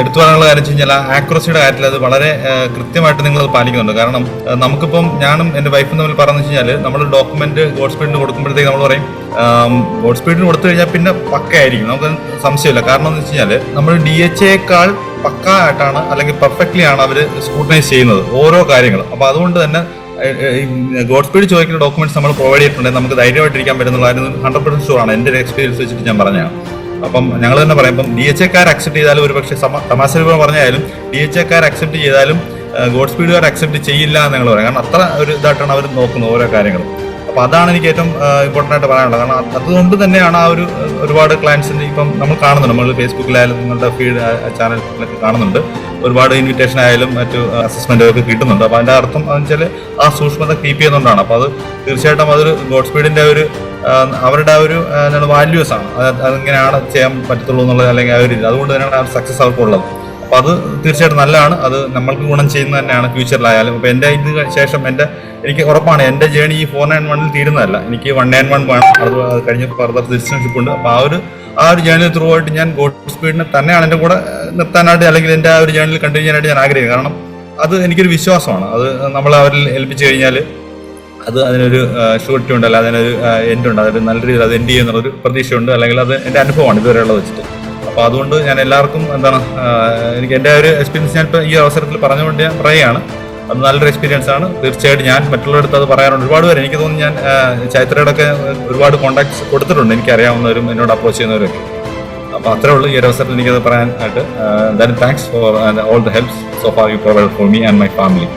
എടുത്തു പറയാനുള്ള കാര്യം വെച്ച് കഴിഞ്ഞാൽ ആക്യുറസിയുടെ കാര്യത്തിൽ അത് വളരെ കൃത്യമായിട്ട് നിങ്ങൾ അത് പാലിക്കുന്നുണ്ട്. കാരണം നമുക്കിപ്പം ഞാനും എൻ്റെ വൈഫും തമ്മിൽ പറഞ്ഞു വെച്ച് കഴിഞ്ഞാൽ നമ്മൾ ഡോക്യുമെന്റ് ഗോഡ് സ്പീഡിന് കൊടുക്കുമ്പോഴത്തേക്ക് നമ്മൾ പറയും ഗോഡ് സ്പീഡിന് കൊടുത്തു കഴിഞ്ഞാൽ പിന്നെ പക്കയായിരിക്കും, നമുക്ക് സംശയമില്ല. കാരണം എന്ന് വെച്ച് കഴിഞ്ഞാൽ നമ്മൾ DHAയേക്കാൾ പക്ക ആയിട്ടാണ് അല്ലെങ്കിൽ പെർഫെക്റ്റ്ലി ആണ് അവർ സ്ക്രൂട്ടനൈസ് ചെയ്യുന്നത് ഓരോ കാര്യങ്ങളും. അപ്പോൾ അതുകൊണ്ട് തന്നെ ഗോഡ് സ്പീഡ് ചോദിക്കുന്ന ഡോക്യുമെന്റ്സ് നമ്മൾ പ്രൊവൈഡ് ചെയ്തിട്ടുണ്ടെങ്കിൽ നമുക്ക് ധൈര്യമായിട്ടിരിക്കാൻ പറ്റുന്നുള്ളതായിരുന്നു 100% ഷുവർ ആണ്. എൻ്റെ ഒരു എക്സ്പീരിയൻസ് വെച്ചിട്ട് ഞാൻ പറഞ്ഞതാണ്. അപ്പം ഞങ്ങൾ തന്നെ പറയാം, ഇപ്പം DHAക്കാർ അക്സെപ്റ്റ് ചെയ്താലും ഒരു പക്ഷേ തമാശ പറഞ്ഞാലും DHAക്കാർ അക്സെപ്റ്റ് ചെയ്താലും ഗോഡ് സ്പീഡുകാർ അക്സെപ്റ്റ് ചെയ്യില്ല എന്ന് ഞങ്ങൾ പറയാം. കാരണം അത്ര ഒരു ഇതായിട്ടാണ് അവർ നോക്കുന്നത് ഓരോ കാര്യങ്ങളും. അപ്പോൾ അതാണ് എനിക്ക് ഏറ്റവും ഇമ്പോർട്ടൻ്റ് ആയിട്ട് പറയാനുള്ളത്. കാരണം അതുകൊണ്ട് തന്നെയാണ് ആ ഒരു ഒരുപാട് ക്ലയൻസിൻ്റെ ഇപ്പം നമ്മൾ കാണുന്നുണ്ട്, നമ്മൾ ഫേസ്ബുക്കിലായാലും നിങ്ങളുടെ ഫീഡ് ചാനലിലൊക്കെ കാണുന്നുണ്ട്, ഒരുപാട് ഇൻവിറ്റേഷൻ ആയാലും മറ്റു അസസ്മെൻറ്റൊക്കെ കിട്ടുന്നുണ്ട്. അപ്പോൾ അതിൻ്റെ അർത്ഥം എന്ന് വെച്ചാൽ ആ സൂക്ഷ്മത കീപ്പ് ചെയ്യുന്നതുകൊണ്ടാണ്. അപ്പോൾ അത് തീർച്ചയായിട്ടും അതൊരു ഗോഡ് സ്പീഡിൻ്റെ ഒരു അവരുടെ ആ ഒരു വാല്യൂസ് ആണ്, അതെങ്ങനെയാണ് ചെയ്യാൻ പറ്റത്തുള്ളൂ എന്നുള്ളത്, അല്ലെങ്കിൽ ആ ഒരു അതുകൊണ്ട് തന്നെയാണ് ആ സക്സസ് അവർക്കുള്ളത്. അപ്പോൾ അത് തീർച്ചയായിട്ടും നല്ലതാണ്, അത് നമ്മൾക്ക് ഗുണം ചെയ്യുന്നത് തന്നെയാണ് ഫ്യൂച്ചറിലായാലും. അപ്പോൾ എൻ്റെ ഇതിന് ശേഷം എനിക്ക് ഉറപ്പാണ് എൻ്റെ ജേണി ഈ 491 തീരുന്നതല്ല, എനിക്ക് 191 വേണം. അത് കഴിഞ്ഞ് ഫർദർ സിറ്റിസൺഷിപ്പ് ഉണ്ട്. അപ്പോൾ ആ ഒരു ജേണിയിൽ ത്രൂ ആയിട്ട് ഞാൻ ഗോഡ് സ്പീഡിനെ തന്നെയാണ് എൻ്റെ കൂടെ നിർത്താനായിട്ട്, അല്ലെങ്കിൽ എൻ്റെ ആ ഒരു ജേണിയിൽ കണ്ടിന്യൂ ചെയ്യാനായിട്ട് ഞാൻ ആഗ്രഹിക്കുന്നത്. കാരണം അത് എനിക്കൊരു വിശ്വാസമാണ്. അത് നമ്മൾ അവരിൽ ഏൽപ്പിച്ചു കഴിഞ്ഞാൽ അത് അതിനൊരു ഷൂരിറ്റി ഉണ്ട്, അല്ല അതിനൊരു എൻഡുണ്ട്, അതൊരു നല്ല രീതിയിൽ അത് എൻഡ് ചെയ്യുന്നൊരു പ്രതീക്ഷയുണ്ട്, അല്ലെങ്കിൽ അത് എൻ്റെ അനുഭവമാണ് ഇതുവരെയുള്ളത് വെച്ചിട്ട്. അപ്പോൾ അതുകൊണ്ട് ഞാൻ എല്ലാവർക്കും എനിക്ക് എൻ്റെ ഒരു എക്സ്പീരിയൻസ് ഞാനിപ്പോൾ ഈ അവസരത്തിൽ പറഞ്ഞുകൊണ്ട് ഞാൻ പറയുകയാണ്. അത് നല്ലൊരു എക്സ്പീരിയൻസ് ആണ്. തീർച്ചയായിട്ടും ഞാൻ മറ്റുള്ളവരുടെ അത് പറയാറുണ്ട്. ഒരുപാട് പേര്, എനിക്ക് തോന്നുന്നു ഞാൻ ചൈത്രയോടൊക്കെ ഒരുപാട് കോൺടാക്ട്സ് കൊടുത്തിട്ടുണ്ട്, എനിക്കറിയാവുന്നവരും എന്നോട് അപ്രോച്ച് ചെയ്യുന്നവരൊക്കെ. അപ്പോൾ അത്രേ ഉള്ളൂ ഈ ഒരു അവസരത്തിൽ എനിക്കത് പറയാനായിട്ട്. Thanks for all the helps so far you provide for me and my family.